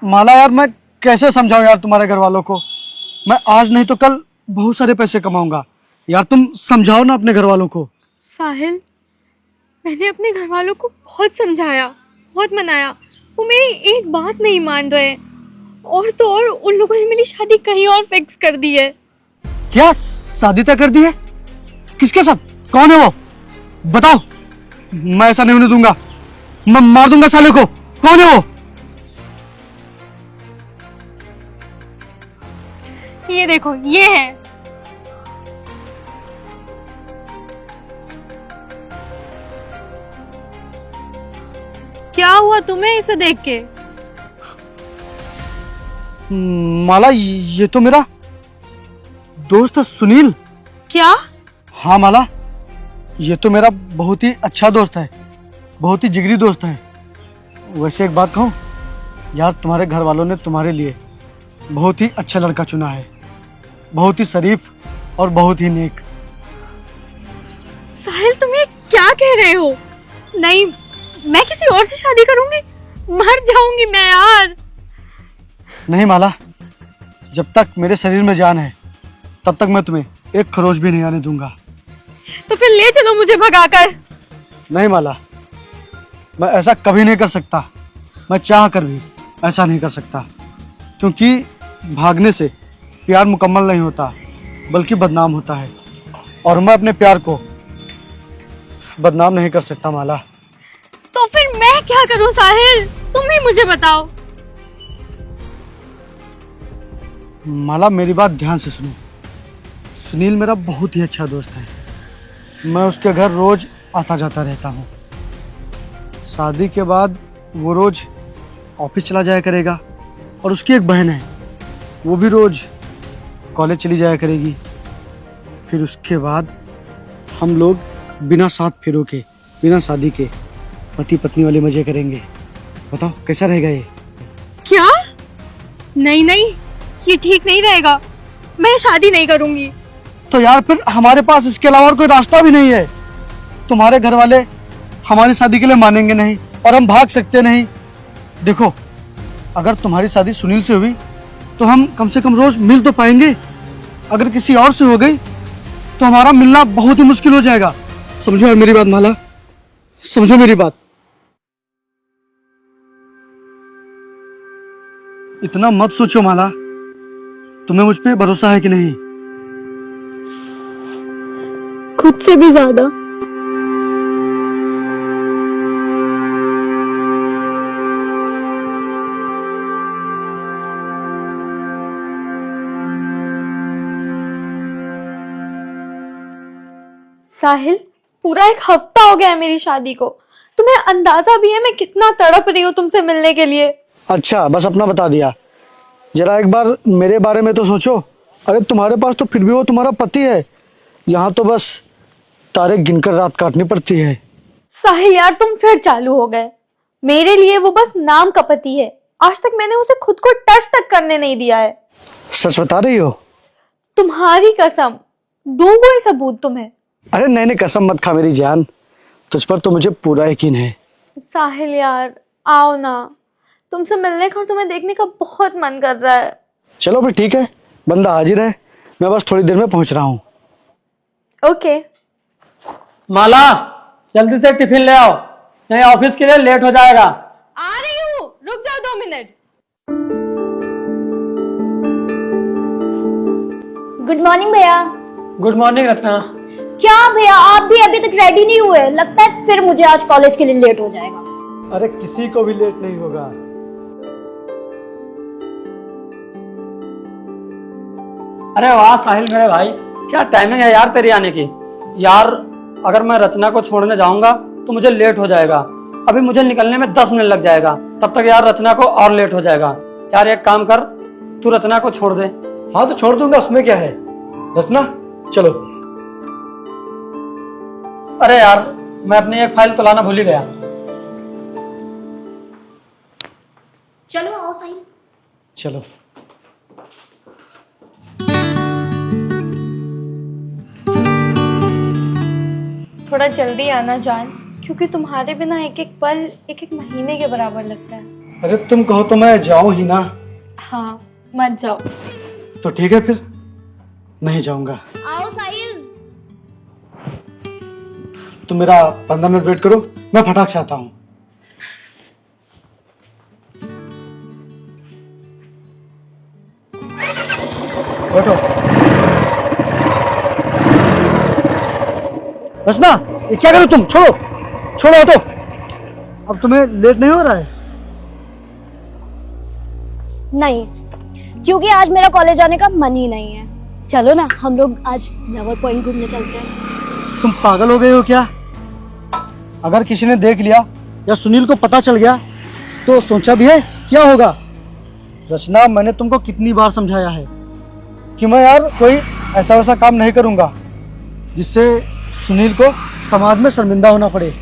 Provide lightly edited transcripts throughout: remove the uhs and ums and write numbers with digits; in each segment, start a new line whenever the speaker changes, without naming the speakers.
माला यार, मैं कैसे समझाऊं यार तुम्हारे घर वालों को। मैं आज नहीं तो कल बहुत सारे पैसे कमाऊंगा। यार तुम समझाओ ना अपने घर वालों को।
साहिल, मैंने अपने घर वालों को बहुत समझाया, बहुत मनाया, वो मेरी एक बात नहीं मान रहे। और तो और उन लोगों ने मेरी शादी कहीं और फिक्स कर दी है।
क्या शादी तय कर दी है? किसके साथ? कौन है वो? बताओ। मैं ऐसा नहीं होने दूंगा, मैं मार दूंगा साले को। कौन है वो?
ये देखो, ये है। क्या हुआ तुम्हें इसे देख के?
माला, ये तो मेरा दोस्त है सुनील।
क्या?
हाँ माला, ये तो मेरा बहुत ही अच्छा दोस्त है, बहुत ही जिगरी दोस्त है। वैसे एक बात कहूँ यार, तुम्हारे घर वालों ने तुम्हारे लिए बहुत ही अच्छा लड़का चुना है, बहुत ही शरीफ और बहुत ही नेक।
साहिल, तुम ये क्या कह रहे हो? नहीं, मैं किसी और से शादी करूंगी? मर जाऊंगी मैं यार।
नहीं माला, जब तक मेरे शरीर में जान है तब तक मैं तुम्हें एक खरोच भी नहीं आने दूंगा।
तो फिर ले चलो मुझे भगाकर।
नहीं माला, मैं ऐसा कभी नहीं कर सकता। मैं चाह कर भी ऐसा नहीं कर सकता, क्योंकि भागने से प्यार मुकम्मल नहीं होता बल्कि बदनाम होता है, और मैं अपने प्यार को बदनाम नहीं कर सकता माला।
तो फिर मैं क्या करूं साहिल? तुम ही मुझे बताओ।
माला, मेरी बात ध्यान से सुनो। सुनील मेरा बहुत ही अच्छा दोस्त है, मैं उसके घर रोज आता जाता रहता हूँ। शादी के बाद वो रोज ऑफिस चला जाया करेगा, और उसकी एक बहन है, वो भी रोज कॉलेज चली जाया करेगी। फिर उसके बाद हम लोग बिना साथ फेरों के, बिना शादी के पति पत्नी वाले मजे करेंगे। बताओ कैसा रहेगा ये?
क्या? नहीं नहीं, ये ठीक नहीं रहेगा। मैं शादी नहीं करूंगी।
तो यार फिर हमारे पास इसके अलावा और कोई रास्ता भी नहीं है। तुम्हारे घर वाले हमारी शादी के लिए मानेंगे नहीं, और हम भाग सकते नहीं। देखो, अगर तुम्हारी शादी सुनील से हुई तो हम कम से कम रोज मिल तो पाएंगे। अगर किसी और से हो गई तो हमारा मिलना बहुत ही मुश्किल हो जाएगा। समझो यार मेरी बात माला, समझो मेरी बात। इतना मत सोचो माला, तुम्हें मुझ पे भरोसा है कि नहीं?
खुद से भी ज्यादा। साहिल, पूरा एक हफ्ता हो गया है मेरी शादी को। तुम्हें अंदाजा भी है मैं कितना तड़प रही हूँ तुमसे मिलने के लिए।
अच्छा, बस अपना बता दिया। जरा एक बार मेरे बारे में तो सोचो। अरे तुम्हारे पास तो फिर भी वो तुम्हारा पति है, यहाँ तो बस तारे गिनकर रात काटनी पड़ती है।
साहिल यार, तुम फिर चालू हो गए। मेरे लिए वो बस नाम का पति है। आज तक मैंने उसे खुद को टच तक करने नहीं दिया है।
सच बता रही हो?
तुम्हारी कसम, दूंगा ये सबूत तुम्हें।
अरे नहीं नहीं, कसम मत खा मेरी जान, तुझ पर तो मुझे पूरा यकीन है।
साहिल यार, आओ ना, तुमसे मिलने का और तुम्हें देखने का बहुत मन कर रहा है।
चलो फिर ठीक है, बंदा हाजिर है, मैं बस थोड़ी देर में पहुंच रहा हूँ।
ओके।
माला, जल्दी से टिफिन ले आओ, नहीं ऑफिस के लिए लेट हो जाएगा।
आ रही हूँ, रुक जाओ 2 मिनट।
गुड मॉर्निंग भैया।
Good morning Ratna.
क्या भैया, आप भी अभी तक रेडी नहीं हुए? लगता है फिर मुझे आज कॉलेज के लिए लेट हो जाएगा।
अरे किसी को भी लेट नहीं होगा।
अरे वाह साहिल मेरे भाई, क्या टाइमिंग है यार तेरी आने की। यार अगर मैं रचना को छोड़ने जाऊंगा तो मुझे लेट हो जाएगा। अभी मुझे निकलने में 10 मिनट लग जाएगा, तब तक यार रचना को और लेट हो जाएगा। यार एक काम कर, तू रचना को छोड़ दे।
हाँ तो छोड़ दूंगा, उसमें क्या है। रचना चलो।
अरे यार, मैं अपनी एक फाइल तो लाना भूल ही गया।
चलो आओ साईं।
चलो।
थोड़ा जल्दी आना जान, क्योंकि तुम्हारे बिना एक एक पल एक एक महीने के बराबर लगता है।
अरे तुम कहो तो मैं जाऊं ही ना।
हाँ मत जाओ।
तो ठीक है फिर, नहीं जाऊंगा।
आओ साहिल।
तुम मेरा 15 मिनट वेट करो, मैं फटाक से आता हूँ। बैठो। रचना, ये क्या करो तुम? छोड़ो छोड़ो, हटो। अब तुम्हें लेट नहीं हो रहा है?
नहीं, क्योंकि आज मेरा कॉलेज जाने का मन ही नहीं है। चलो ना, हम लोग आज लवर पॉइंट घूमने चलते हैं।
तुम पागल हो गए हो क्या? अगर किसी ने देख लिया या सुनील को पता चल गया तो सोचा भी है क्या होगा? रचना, मैंने तुमको कितनी बार समझाया है कि मैं यार कोई ऐसा वैसा काम नहीं करूंगा जिससे सुनील को समाज में शर्मिंदा होना पड़े।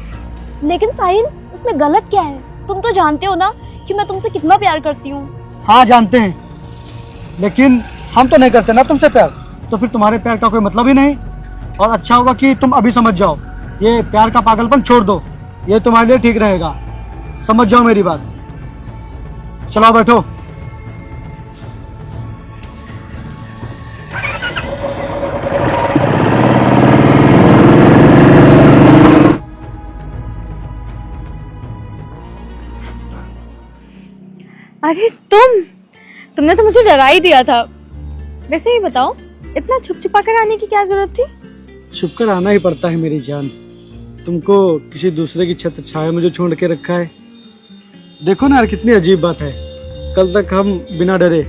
लेकिन साहिल, इसमें गलत क्या है? तुम तो जानते हो ना कि मैं तुमसे कितना प्यार करती हूँ।
हाँ जानते हैं, लेकिन हम तो नहीं करते ना तुमसे प्यार, तो फिर तुम्हारे प्यार का कोई मतलब ही नहीं। और अच्छा होगा कि तुम अभी समझ जाओ, ये प्यार का पागलपन छोड़ दो, ये तुम्हारे लिए ठीक रहेगा। समझ जाओ मेरी बात। चलो बैठो।
अरे तुमने तो मुझे डरा ही दिया था। वैसे ही बताओ, इतना छुप छुपा कर आने की क्या जरूरत थी?
छुप कर आना ही पड़ता है मेरी जान। तुमको किसी दूसरे की छत्र छाया में जो छोड़ के रखा है। देखो ना यार, कितनी अजीब बात है। कल तक हम बिना डरे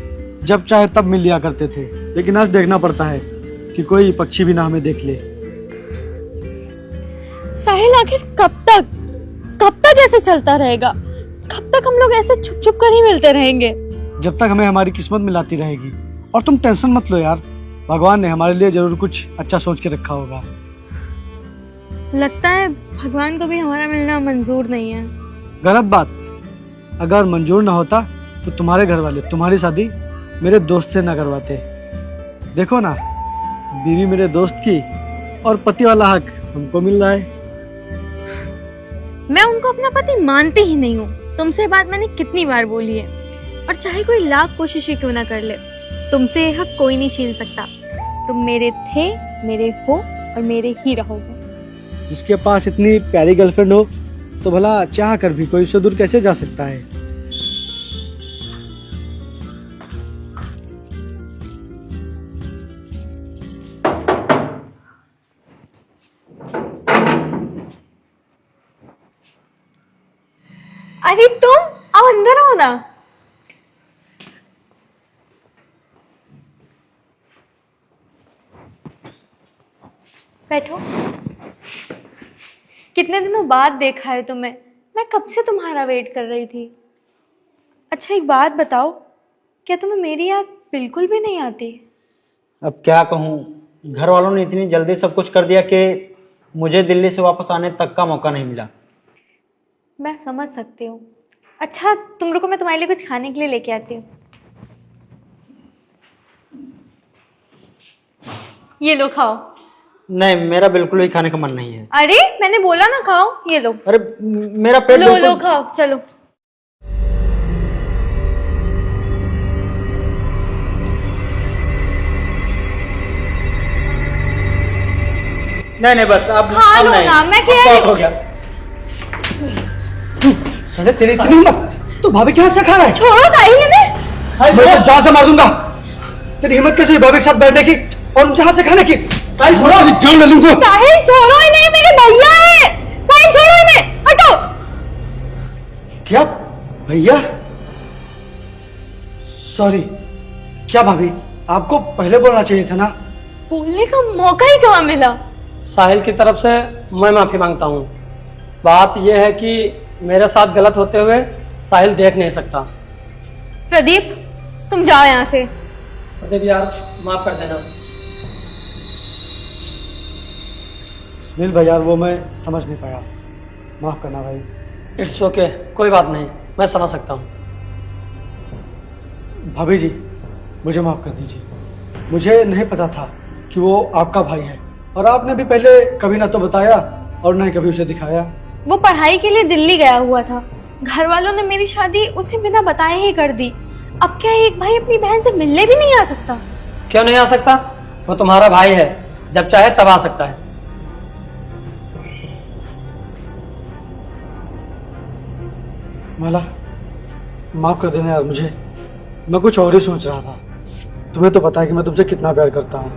जब चाहे तब मिल लिया करते थे, लेकिन आज देखना पड़ता है कि कोई पक्षी भी ना हमें देख ले।
साहिल, आखिर कब तक ऐसे चलता रहेगा? कब तक हम लोग ऐसे छुप छुप कर ही मिलते रहेंगे?
जब तक हमें हमारी किस्मत मिलाती रहेगी। और तुम टेंशन मत लो यार, भगवान ने हमारे लिए जरूर कुछ अच्छा सोच के रखा होगा।
लगता है भगवान को भी हमारा मिलना मंजूर नहीं है।
गलत बात। अगर मंजूर ना होता तो तुम्हारे घर वाले तुम्हारी शादी मेरे दोस्त से ना करवाते। देखो ना, बीवी मेरे दोस्त की और पति वाला हक हमको मिल रहा है।
मैं उनको अपना पति मानती ही नहीं हूँ। तुमसे बात मैंने कितनी बार बोली है, और चाहे कोई लाख कोशिशें क्यों ना कर ले, तुमसे ये हक कोई नहीं छीन सकता। तुम मेरे थे, मेरे हो और मेरे ही रहोगे।
जिसके पास इतनी प्यारी गर्लफ्रेंड हो तो भला चाह कर भी कोई उससे दूर कैसे जा सकता है?
अरे तुम आओ, अंदर आओ ना। बैठो। कितने दिनों बाद देखा है तुम्हें। मैं कब से तुम्हारा वेट कर रही थी। अच्छा एक बात बताओ, क्या तुम्हें मेरी याद बिल्कुल भी नहीं आती?
अब क्या कहूँ, घर वालों ने इतनी जल्दी सब कुछ कर दिया कि मुझे दिल्ली से वापस आने तक का मौका नहीं मिला।
मैं समझ सकती हूँ। अच्छा तुम रुको, मैं तुम्हारे लिए कुछ खाने के लिए लेके आती हूँ। ये लो खाओ।
नहीं, मेरा बिल्कुल भी खाने का मन नहीं है।
अरे मैंने बोला ना खाओ, ये लो।
अरे मेरा पेट
लो लो खाओ, चलो।
नहीं बस अब
खा लो
नहीं।
ना, मैं कह
बहुत
रही
हो गया। साले तेरी इतनी हिम्मत, तू भाभी के हाथ से खा रहा है?
छोड़ो साहिल ने।
मैं तो जान से मार दूंगा। तेरी हिम्मत कैसे हुई भाभी के साथ बैठने की और उनके हाथ से खाने की? साहिल छोड़ो, जान ले लूंगा।
साहिल छोड़ो इन्हें, मेरे भैया है। साहिल छोड़ो इन्हें, हटो।
क्या भैया? सॉरी। क्या भाभी, आपको पहले बोलना चाहिए था ना।
बोलने का मौका ही कहाँ मिला।
साहिल की तरफ से मैं माफी मांगता हूँ। बात यह है कि मेरे साथ गलत होते हुए साहिल देख नहीं सकता।
प्रदीप तुम जाओ यहाँ से।
प्रदीप यार माफ कर देना।
सुनील भाई यार, वो मैं समझ नहीं पाया, माफ करना भाई।
इट्स ओके, कोई बात नहीं, मैं समझ सकता हूँ।
भाभी जी मुझे माफ कर दीजिए। मुझे नहीं पता था कि वो आपका भाई है, और आपने भी पहले कभी ना तो बताया और ना ही कभी उसे दिखाया।
वो पढ़ाई के लिए दिल्ली गया हुआ था, घर वालों ने मेरी शादी उसे बिना बताए ही कर दी। अब क्या एक भाई अपनी बहन से मिलने भी नहीं आ सकता?
क्यों नहीं आ सकता? वो तुम्हारा भाई है, जब चाहे तब आ सकता है।
माला, माफ कर देना यार मुझे, मैं कुछ और ही सोच रहा था। तुम्हें तो पता है कि मैं तुमसे कितना प्यार करता हूँ,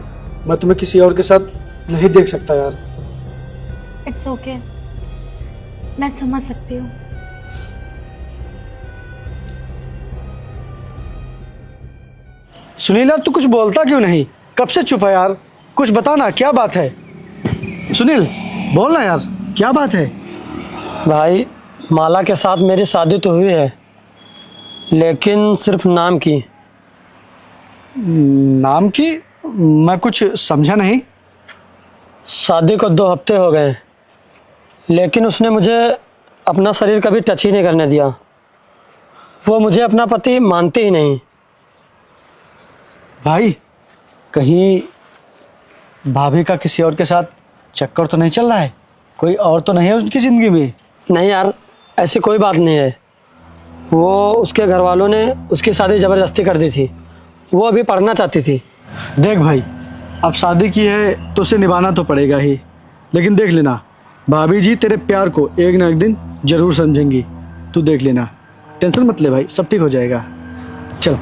मैं तुम्हें किसी और के साथ नहीं देख सकता यार।
इट्स ओके, मैं समझ सकती हूँ।
सुनील यार, तू कुछ बोलता क्यों नहीं? कब से चुप है यार? कुछ बता ना, क्या बात है? सुनील बोल ना यार, क्या बात है?
भाई, माला के साथ मेरी शादी तो हुई है, लेकिन सिर्फ नाम की।
नाम की? मैं कुछ समझा नहीं।
शादी को 2 हफ्ते हो गए, लेकिन उसने मुझे अपना शरीर कभी टच ही नहीं करने दिया। वो मुझे अपना पति मानती ही नहीं।
भाई, कहीं भाभी का किसी और के साथ चक्कर तो नहीं चल रहा है? कोई और तो नहीं है उनकी जिंदगी में?
नहीं यार, ऐसी कोई बात नहीं है। वो उसके घर वालों ने उसकी शादी ज़बरदस्ती कर दी थी। वो अभी पढ़ना चाहती थी।
देख भाई, अब शादी की है तो उसे निभाना तो पड़ेगा ही, लेकिन देख लेना, भाभी जी तेरे प्यार को एक ना एक दिन जरूर समझेंगी। तू देख लेना, टेंशन मत ले भाई, सब ठीक हो जाएगा। चल।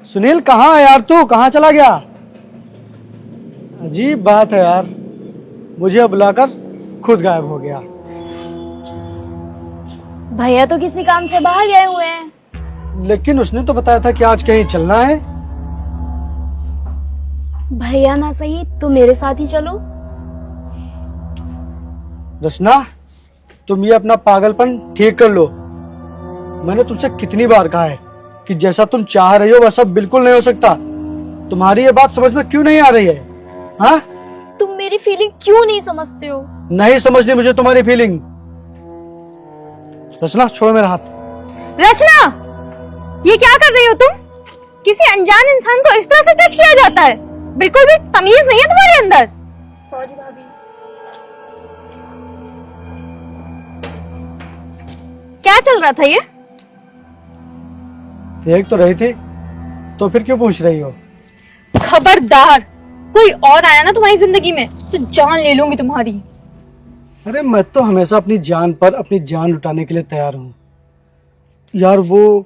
सुनील, कहाँ है यार तू? कहाँ चला गया? अजीब बात है यार, मुझे बुलाकर खुद गायब हो गया।
भैया तो किसी काम से बाहर गए हुए हैं।
लेकिन उसने तो बताया था कि आज कहीं चलना है।
भैया ना सही तो मेरे साथ ही चलो।
रचना, तुम ये अपना पागलपन ठीक कर लो। मैंने तुमसे कितनी बार कहा है कि जैसा तुम चाह रही हो वैसा बिल्कुल नहीं हो सकता। तुम्हारी ये बात समझ में क्यों नहीं आ रही है? हाँ?
तुम मेरी फीलिंग क्यों नहीं समझते हो?
नहीं समझनी मुझे तुम्हारी फीलिंग। रचना, छोड़ो मेरा हाथ।
रचना, ये क्या कर रही हो तुम? किसी अनजान इंसान को इस तरह से टच किया जाता है? बिल्कुल भी तमीज नहीं है तुम्हारे अंदर।
सॉरी भाभी।
क्या चल रहा था ये?
देख तो रही थी, तो फिर क्यों पूछ रही हो?
खबरदार, कोई और आया ना तुम्हारी जिंदगी में तो जान ले लूंगी तुम्हारी।
अरे मैं तो हमेशा अपनी जान पर अपनी जान लुटाने के लिए तैयार हूँ यार। वो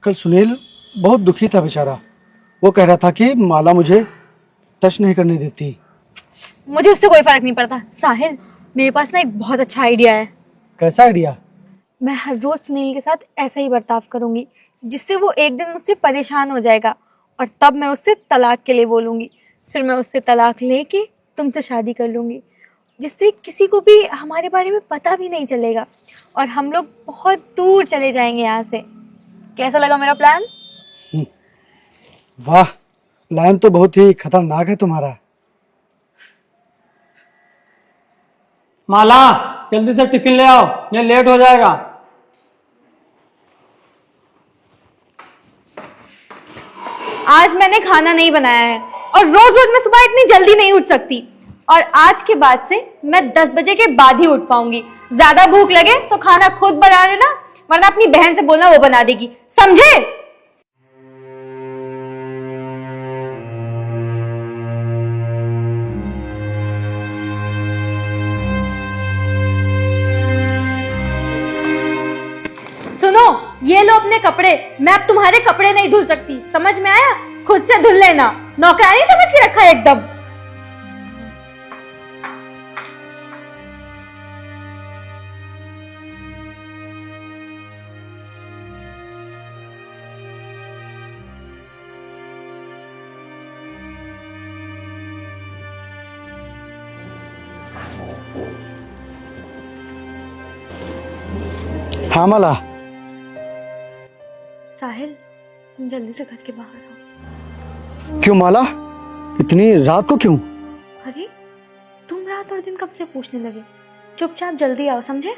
कल सुनील बहुत दुखी था बेचारा। वो कह रहा था कि माला मुझे टच नहीं करने देती।
मुझे उससे कोई फर्क नहीं पड़ता। साहिल, मेरे पास ना एक बहुत अच्छा आइडिया है।
कैसा आइडिया?
मैं हर रोज सुनील के साथ ऐसा ही बर्ताव करूंगी, जिससे वो एक दिन मुझसे परेशान हो जाएगा और तब मैं उससे तलाक के लिए बोलूंगी। फिर मैं उससे तलाक लेके तुमसे शादी कर लूंगी, जिससे किसी को भी हमारे बारे में पता भी नहीं चलेगा और हम लोग बहुत दूर चले जाएंगे यहाँ से। कैसा लगा मेरा प्लान?
वाह, प्लान तो बहुत ही खतरनाक है तुम्हारा।
माला, जल्दी से टिफिन ले आओ, ये लेट हो जाएगा।
आज मैंने खाना नहीं बनाया है और रोज रोज मैं सुबह इतनी जल्दी नहीं उठ सकती। और आज के बाद से मैं 10 बजे के बाद ही उठ पाऊंगी। ज्यादा भूख लगे तो खाना खुद बना लेना, वरना अपनी बहन से बोलना, वो बना देगी, समझे? सुनो, ये लो अपने कपड़े। मैं अब तुम्हारे कपड़े नहीं धुल सकती, समझ में आया? खुद से धुल लेना। नौकरानी समझ के रखा है एकदम।
हाँ माला।
साहिल, तुम जल्दी से घर के बाहर आओ।
क्यों माला, इतनी रात को क्यों?
अरे, तुम रात और दिन कब से पूछने लगे? चुपचाप जल्दी आओ, समझे?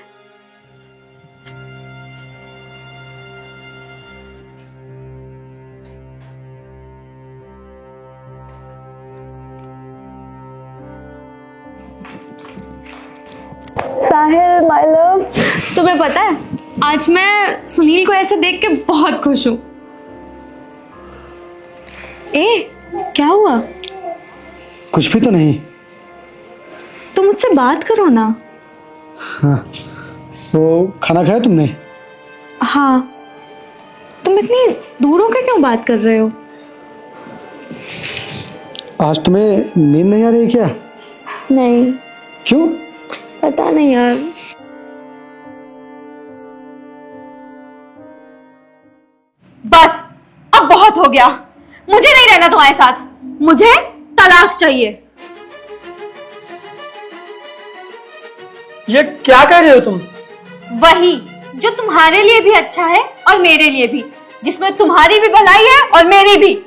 साहिल माय लव।
तुम्हें पता है आज मैं सुनील को ऐसे देख के बहुत खुश हूँ। ए, क्या हुआ?
कुछ भी तो नहीं।
तुम मुझसे बात करो ना।
हाँ, वो खाना खाया तुमने?
हाँ, तुम इतनी दूर होकर क्यों बात कर रहे हो?
आज तुम्हें नींद नहीं आ रही क्या?
नहीं,
क्यों?
पता नहीं यार।
बस अब बहुत हो गया, मुझे नहीं रहना तुम्हारे साथ, मुझे तलाक चाहिए।
ये क्या कह रहे हो तुम?
वही जो तुम्हारे लिए भी अच्छा है और मेरे लिए भी, जिसमें तुम्हारी भी भलाई है और मेरी भी।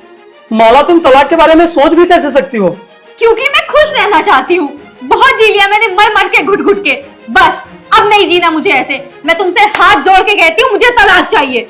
माला, तुम तलाक के बारे में सोच भी कैसे सकती हो?
क्योंकि मैं खुश रहना चाहती हूँ। बहुत जी लिया मैंने मर मर के घुट घुट के, बस अब नहीं जीना मुझे ऐसे। मैं तुमसे हाथ जोड़ के कहती हूँ, मुझे तलाक चाहिए।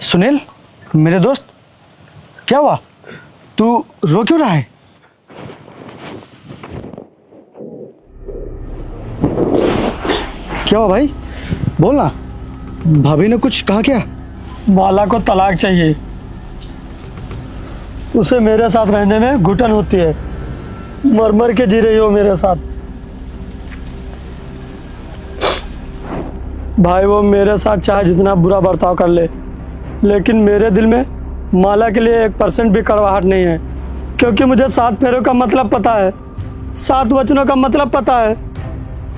सुनील, मेरे दोस्त, क्या हुआ? तू रो क्यों रहा है? क्या हुआ भाई? बोल ना। भाभी ने कुछ कहा क्या?
माला को तलाक चाहिए। उसे मेरे साथ रहने में घुटन होती है। मर मर के जी रही हो मेरे साथ। भाई, वो मेरे साथ चाहे जितना बुरा बर्ताव कर ले, लेकिन मेरे दिल में माला के लिए 1% भी कड़वाहट नहीं है। क्योंकि मुझे 7 फेरों का मतलब पता है, 7 वचनों का मतलब पता है।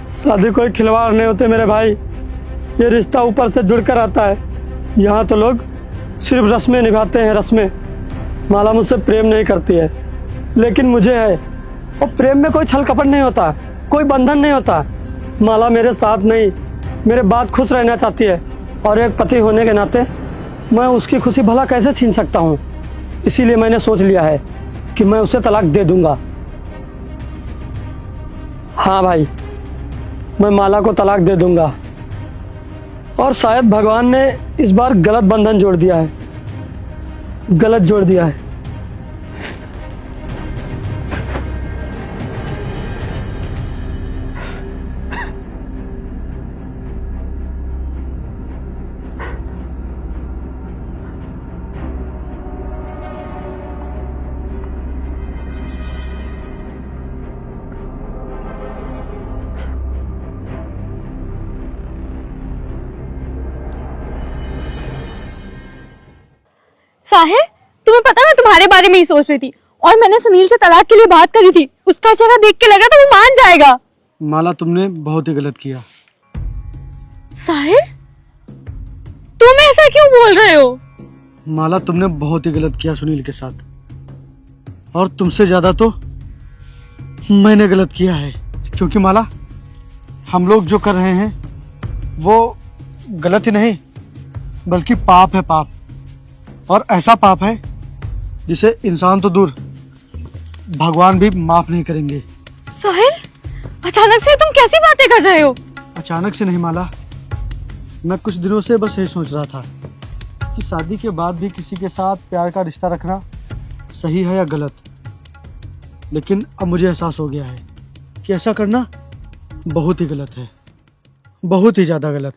शादी कोई खिलवाड़ नहीं होते मेरे भाई, ये रिश्ता ऊपर से जुड़कर आता है। यहाँ तो लोग सिर्फ रस्में निभाते हैं, रस्में। माला मुझसे प्रेम नहीं करती है, लेकिन मुझे है। और प्रेम में कोई छल कपट नहीं होता, कोई बंधन नहीं होता। माला मेरे साथ नहीं, मेरे बाद खुश रहना चाहती है। और एक पति होने के नाते मैं उसकी खुशी भला कैसे छीन सकता हूँ। इसीलिए मैंने सोच लिया है कि मैं उसे तलाक दे दूंगा। हाँ भाई, मैं माला को तलाक दे दूंगा। और शायद भगवान ने इस बार गलत बंधन जोड़ दिया है, गलत जोड़ दिया है।
साहिल, तुम्हें पता मैं तुम्हारे बारे में ही सोच रही थी और मैंने सुनील से तलाक के लिए बात करी थी। उसका चेहरा देख के लगा था वो मान जाएगा।
माला, तुमने बहुत ही गलत किया।
साहिल, तुम ऐसा क्यों बोल रहे हो?
माला, तुमने बहुत ही गलत किया सुनील के साथ, और तुमसे ज्यादा तो मैंने गलत किया है। क्योंकि माला, हम लोग जो कर रहे हैं वो गलत ही नहीं बल्कि पाप है, पाप। और ऐसा पाप है जिसे इंसान तो दूर, भगवान भी माफ नहीं करेंगे।
साहिल, अचानक से तुम कैसी बातें कर रहे हो?
अचानक से नहीं माला, मैं कुछ दिनों से बस यही सोच रहा था कि शादी के बाद भी किसी के साथ प्यार का रिश्ता रखना सही है या गलत। लेकिन अब मुझे एहसास हो गया है कि ऐसा करना बहुत ही गलत है, बहुत ही ज़्यादा गलत।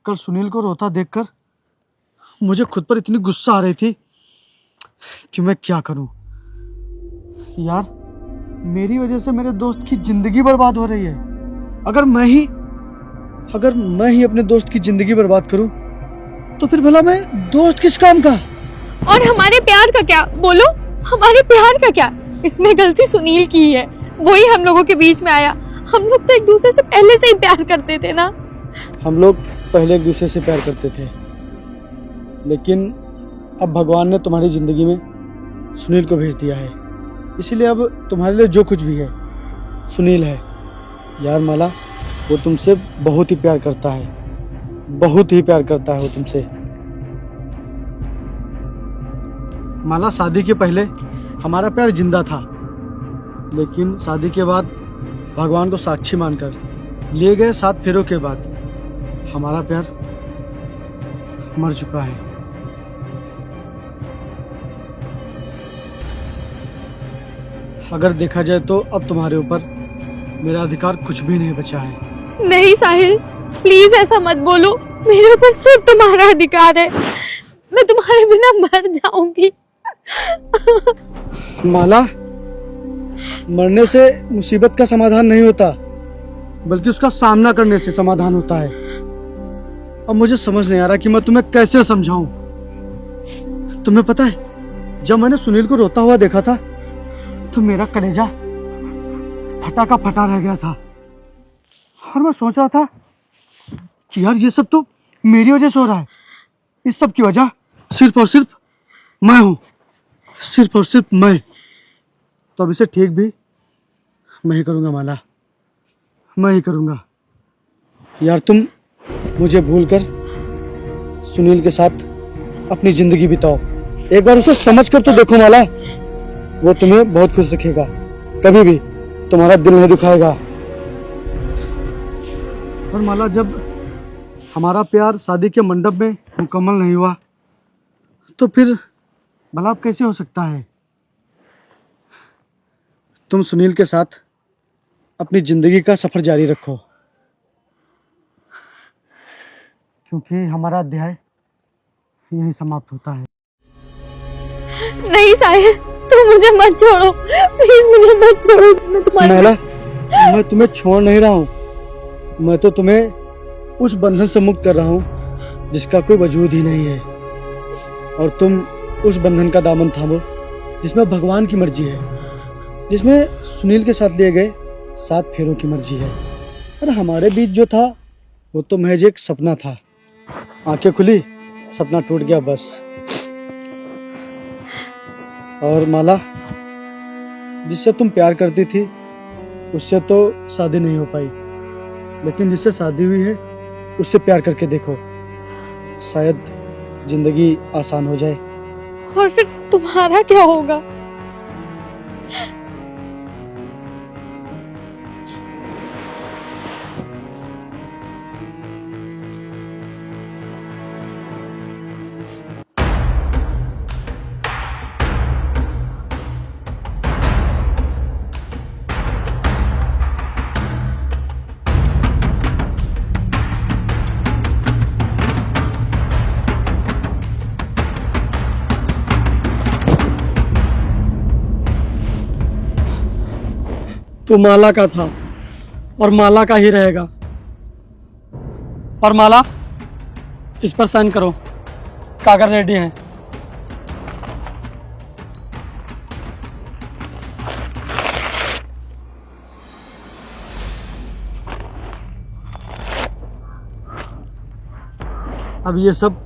कल सुनील को रोता देखकर मुझे खुद पर इतनी गुस्सा आ रही थी कि मैं क्या करूं। यार, मेरी वजह से मेरे दोस्त की जिंदगी बर्बाद हो रही है। अगर मैं ही अपने दोस्त की जिंदगी बर्बाद करूं तो फिर भला मैं दोस्त किस काम का?
और हमारे प्यार का क्या? बोलो, हमारे प्यार का क्या? इसमें गलती सुनील की ही है, वही हम लोगों के बीच में आया। हम लोग तो एक दूसरे से पहले से ही प्यार करते थे ना।
हम लोग पहले एक दूसरे से प्यार करते थे, लेकिन अब भगवान ने तुम्हारी जिंदगी में सुनील को भेज दिया है। इसीलिए अब तुम्हारे लिए जो कुछ भी है सुनील है। यार माला, वो तुमसे बहुत ही प्यार करता है, बहुत ही प्यार करता है वो तुमसे। माला, शादी के पहले हमारा प्यार जिंदा था, लेकिन शादी के बाद भगवान को साक्षी मानकर लिए गए 7 फेरों के बाद हमारा प्यार मर चुका है। अगर देखा जाए तो अब तुम्हारे ऊपर मेरा अधिकार कुछ भी नहीं बचा है।
नहीं साहिल, प्लीज ऐसा मत बोलो। मेरे ऊपर सिर्फ तुम्हारा अधिकार है। मैं तुम्हारे बिना मर जाऊंगी।
माला, मरने से मुसीबत का समाधान नहीं होता, बल्कि उसका सामना करने से समाधान होता है। अब मुझे समझ नहीं आ रहा कि मैं तुम्हें कैसे समझाऊं। तुम्हें पता है, जब मैंने सुनील को रोता हुआ देखा था तो मेरा कलेजा फटा का फटा रह गया था, और मैं सोच रहा था कि यार ये सब तो मेरी वजह से हो रहा है। इस सब की वजह सिर्फ और सिर्फ मैं हूं, सिर्फ और सिर्फ मैं। तो अब इसे ठीक भी मैं ही करूंगा माला, मैं ही करूंगा। यार तुम मुझे भूलकर सुनील के साथ अपनी जिंदगी बिताओ। एक बार उसे समझ कर तो देखो माला, वो तुम्हें बहुत खुश रखेगा, कभी भी तुम्हारा दिल नहीं दुखाएगा। और माला, जब हमारा प्यार शादी के मंडप में मुकम्मल नहीं हुआ तो फिर भला अब कैसे हो सकता है? तुम सुनील के साथ अपनी जिंदगी का सफर जारी रखो, क्योंकि हमारा अध्याय यही समाप्त होता है।
नहीं साहिल, तुम मुझे मत छोड़ो, प्लीज मुझे मत छोड़ो। मैं तुम्हारे
माला, मैं तुम्हें छोड़ नहीं रहा हूँ, मैं तो तुम्हें उस बंधन से मुक्त कर रहा हूँ जिसका कोई वजूद ही नहीं है। और तुम उस बंधन का दामन थामो जिसमें भगवान की मर्जी है, जिसमें सुनील के साथ लिए गए 7 फेरों की मर्जी है। और हमारे बीच जो था वो तो महज एक सपना था। आंखें खुली, सपना टूट गया बस। और माला, जिससे तुम प्यार करती थी उससे तो शादी नहीं हो पाई, लेकिन जिससे शादी हुई है उससे प्यार करके देखो, शायद जिंदगी आसान हो जाए।
और फिर तुम्हारा क्या होगा?
तू माला का था और माला का ही रहेगा। और माला, इस पर साइन करो, कागज रेडी हैं।
अब ये सब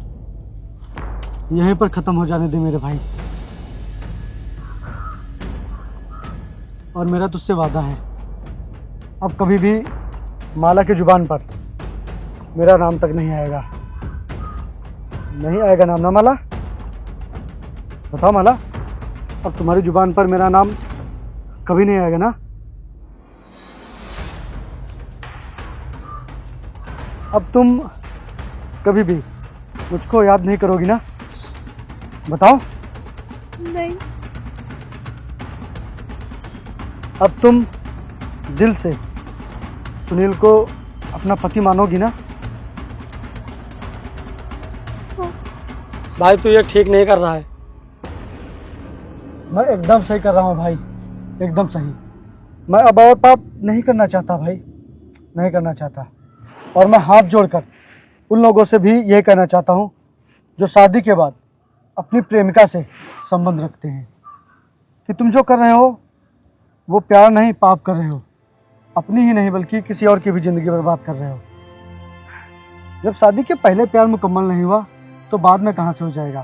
यहीं पर खत्म हो जाने दे मेरे भाई। और मेरा तुझसे वादा है, अब कभी भी माला की जुबान पर मेरा नाम तक नहीं आएगा। नहीं आएगा नाम ना माला? बताओ माला, अब तुम्हारी जुबान पर मेरा नाम कभी नहीं आएगा ना? अब तुम कभी भी मुझको याद नहीं करोगी ना? बताओ।
नहीं।
अब तुम दिल से सुनील को अपना पति मानोगी ना?
भाई तू ये ठीक नहीं कर रहा है।
मैं एकदम सही कर रहा हूँ भाई, एकदम सही। मैं अब और पाप नहीं करना चाहता भाई, नहीं करना चाहता। और मैं हाथ जोड़कर उन लोगों से भी यही कहना चाहता हूँ जो शादी के बाद अपनी प्रेमिका से संबंध रखते हैं, कि तुम जो कर रहे हो वो प्यार नहीं, पाप कर रहे हो। अपनी ही नहीं बल्कि किसी और की भी ज़िंदगी बर्बाद कर रहे हो। जब शादी के पहले प्यार मुकम्मल नहीं हुआ तो बाद में कहाँ से हो जाएगा?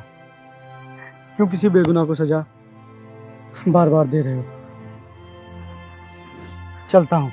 क्यों किसी बेगुनाह को सजा बार बार दे रहे हो? चलता हूँ।